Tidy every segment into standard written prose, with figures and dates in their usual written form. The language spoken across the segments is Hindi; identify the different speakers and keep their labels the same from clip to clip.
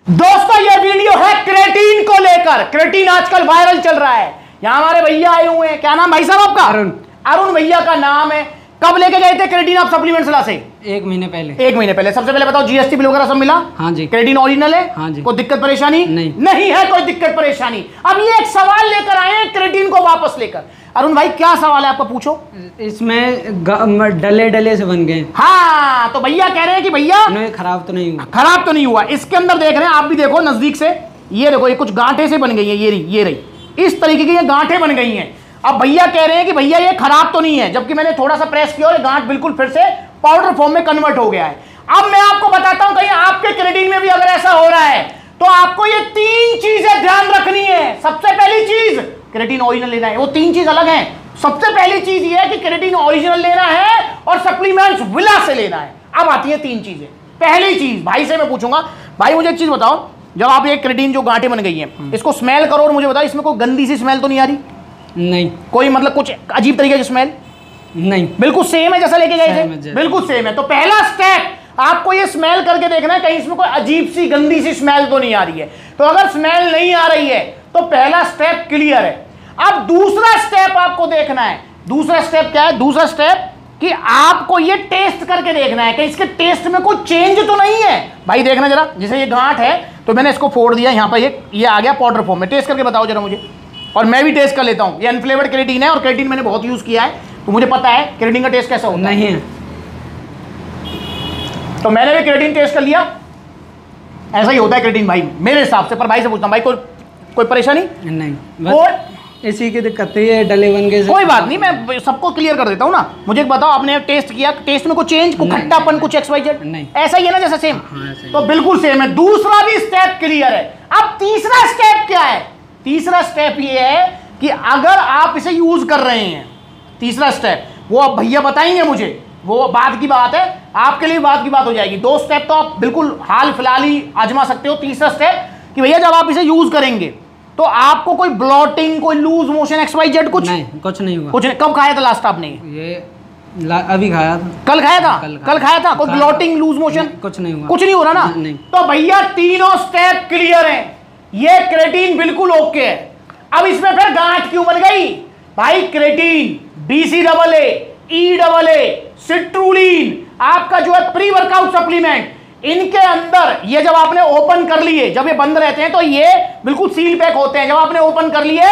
Speaker 1: दोस्तों ये वीडियो है क्रेटीन को लेकर। क्रेटीन आजकल वायरल चल रहा है। यहाँ हमारे भैया आए हुए हैं, क्या नाम भाई साहब आपका? अरुण भैया का नाम है। कब लेके गए थे क्रेटीन आप सप्लीमेंट्स ला से?
Speaker 2: 1 महीने पहले।
Speaker 1: 1 महीने पहले। सबसे पहले बताओ जीएसटी बिल वगैरह सब मिला?
Speaker 2: हाँ जी।
Speaker 1: क्रेटीन ओरिजिनल है?
Speaker 2: हाँ जी।
Speaker 1: कोई दिक्कत परेशानी
Speaker 2: नहीं
Speaker 1: है कोई दिक्कत परेशानी। अब ये एक सवाल लेकर आए हैं क्रेटीन को वापस लेकर। अरुण भाई क्या सवाल है आपका, पूछो।
Speaker 2: इसमें डले डले से बन गए।
Speaker 1: हाँ तो भैया कह रहे हैं कि भैया
Speaker 2: नहीं खराब तो नहीं हुआ।
Speaker 1: खराब तो नहीं हुआ। इसके अंदर देख रहे हैं आप भी, देखो नजदीक से, ये देखो ये कुछ गांठे से बन गई है। ये रही इस तरीके की ये गांठें बन गई हैं। अब भैया कह रहे हैं कि भैया ये खराब तो नहीं है, जबकि मैंने थोड़ा सा प्रेस किया और ये गांठ बिल्कुल फिर से पाउडर फॉर्म में कन्वर्ट हो गया है। अब मैं आपको बताता हूं कहीं आपके क्रेटीन में भी अगर ऐसा हो रहा है तो आपको ये 3 चीजें ध्यान रखनी है। सबसे पहली चीज क्रेटीन ओरिजिनल लेना है। वो 3 चीज अलग हैं। सबसे पहली चीज ये है कि क्रेटीन ओरिजिनल लेना है और सप्लीमेंट्स विला से लेना है। अब आती है 3 चीजें। पहली चीज भाई से मैं पूछूंगा, भाई मुझे एक चीज बताओ, जब आप ये क्रेटीन जो गांठें बन गई हैं इसको स्मेल करो और मुझे बताओ इसमें कोई गंदी सी स्मेल तो नहीं आ रही?
Speaker 2: नहीं।
Speaker 1: कोई मतलब कुछ अजीब तरीके की स्मेल?
Speaker 2: नहीं,
Speaker 1: बिल्कुल सेम है जैसा लेके गए थे, बिल्कुल सेम है। तो पहला स्टेप आपको ये स्मेल करके देखना है कहीं इसमें कोई अजीब सी गंदी सी स्मेल तो नहीं आ रही है। तो अगर स्मेल नहीं आ रही है तो पहला स्टेप क्लियर है। अब दूसरा स्टेप आपको देखना है। दूसरा स्टेप क्या है? दूसरा स्टेप कि आपको ये टेस्ट करके देखना है कि इसके टेस्ट में कोई चेंज तो नहीं है। भाई देखना जरा, जैसे ये गांठ है तो मैंने इसको फोड़ दिया, यहाँ पर ये आ गया पाउडर फॉर्म में। टेस्ट करके बताओ जरा मुझे, और मैं भी टेस्ट कर लेता हूँ। ये अनफ्लेवर्ड क्रेटीन है और क्रेटीन मैंने बहुत यूज किया है तो मुझे पता है क्रेटीन का टेस्ट कैसा होता है।
Speaker 2: नहीं है
Speaker 1: तो मैंने भी क्रेटीन टेस्ट कर लिया, ऐसा ही होता है क्रेटीन भाई मेरे हिसाब से। पर भाई से पूछता हूँ, भाई कोई परेशानी
Speaker 2: नहीं? और इसी की दिक्कत है, डले बन गए।
Speaker 1: कोई बात नहीं, मैं सबको क्लियर कर देता हूँ ना। मुझे एक बताओ, आपने टेस्ट किया, टेस्ट में कुछ चेंज, कुछ खट्टापन, कुछ XYZ
Speaker 2: नहीं?
Speaker 1: ऐसा ही है ना जैसा सेम?
Speaker 2: हाँ,
Speaker 1: तो बिल्कुल सेम है। दूसरा भी स्टेप क्लियर है। अब तीसरा स्टेप क्या है? तीसरा स्टेप ये है कि अगर आप इसे यूज कर रहे हैं, तीसरा स्टेप वो अब भैया बताएंगे मुझे, वो बाद की बात है, आपके लिए बात की बात हो जाएगी। 2 स्टेप तो आप बिल्कुल हाल फिलहाल ही आजमा सकते हो। तीसरा स्टेप कि भैया जब आप इसे यूज करेंगे तो आपको कोई ब्लॉटिंग, कोई लूज मोशन, XYZ कुछ
Speaker 2: नहीं? कुछ नहीं हुआ।
Speaker 1: कुछ नहीं। कब खाया था लास्ट आपने
Speaker 2: ये? अभी खाया था।
Speaker 1: कल खाया था? कल खाया था। कोई ब्लॉटिंग, लूज मोशन
Speaker 2: कुछ नहीं हुआ।
Speaker 1: कुछ नहीं हो रहा ना?
Speaker 2: नहीं।
Speaker 1: तो भैया तीनों स्टेप क्लियर हैं। ये क्रेटीन बिल्कुल ओके है। अब इसमें फिर गांठ क्यों बन गई? भाई क्रेटीन, BCAA, EAA, सिट्रुलिन, आपका जो है प्री वर्कआउट सप्लीमेंट, इनके अंदर ये जब आपने ओपन कर लिए, जब ये बंद रहते हैं तो ये बिल्कुल सील पैक होते हैं। जब आपने ओपन कर लिए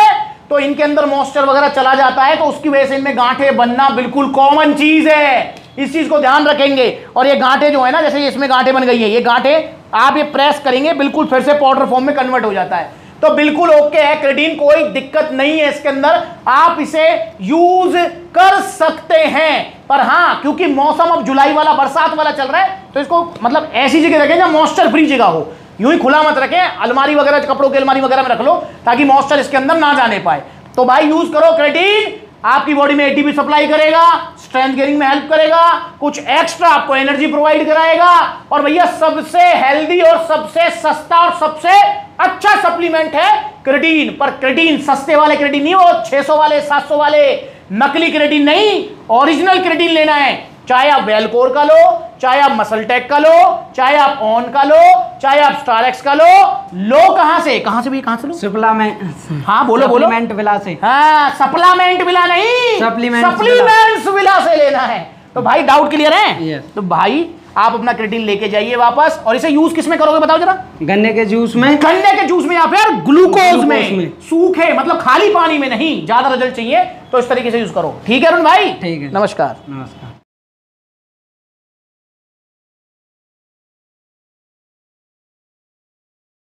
Speaker 1: तो इनके अंदर मॉइस्चर वगैरह चला जाता है, तो उसकी वजह से इनमें गांठें बनना बिल्कुल कॉमन चीज है। इस चीज को ध्यान रखेंगे। और ये गांठें जो है ना, जैसे इसमें गांठें बन गई है, ये गांठें आप ये प्रेस करेंगे बिल्कुल फिर से पाउडर फॉर्म में कन्वर्ट हो जाता है। तो बिल्कुल ओके है क्रेटीन, कोई दिक्कत नहीं है इसके अंदर, आप इसे यूज कर सकते हैं। पर हाँ, क्योंकि मौसम अब जुलाई वाला, बरसात वाला चल रहा है, तो इसको मतलब ऐसी जगह रखें जहां मॉइस्चर फ्री जगह हो। यूं ही खुला मत रखें, अलमारी वगैरह, कपड़ों की अलमारी वगैरह में रख लो ताकि मॉइस्चर इसके अंदर ना जाने पाए। तो भाई यूज करो क्रेटीन, आपकी बॉडी में ATP सप्लाई करेगा, स्ट्रेंथ गेनिंग में हेल्प करेगा, कुछ एक्स्ट्रा आपको एनर्जी प्रोवाइड कराएगा। और भैया सबसे हेल्दी और सबसे सस्ता और सबसे अच्छा सप्लीमेंट है क्रेटीन। पर क्रेटीन सस्ते वाले क्रेटीन नहीं, वो 600 वाले, 700 वाले नकली क्रेटीन नहीं, ओरिजिनल क्रेटीन लेना है। चाहे आप वेलकोर का लो, चाहे आप मसलटेक का लो, चाहे आप ऑन का लो, चाहे आप स्टारएक्स का लो कहां से भी, कहां से लो?
Speaker 2: सप्लीमेंट।
Speaker 1: हाँ बोलो बोलो।
Speaker 2: सप्लीमेंट विला से।
Speaker 1: हाँ, सप्लीमेंट विला नहीं, सप्लीमेंट्स विला से लेना है। तो भाई डाउट क्लियर है?
Speaker 2: yes.
Speaker 1: तो भाई आप अपना क्रेटीन लेके जाइए वापस। और इसे यूज किस में करोगे बताओ जरा?
Speaker 2: गन्ने के जूस में।
Speaker 1: गन्ने के जूस में या फिर ग्लूकोज में, सूखे मतलब खाली पानी में नहीं। ज्यादा रिजल्ट चाहिए तो इस तरीके से यूज करो। ठीक है अरुण भाई?
Speaker 2: ठीक है।
Speaker 1: नमस्कार।
Speaker 2: नमस्कार।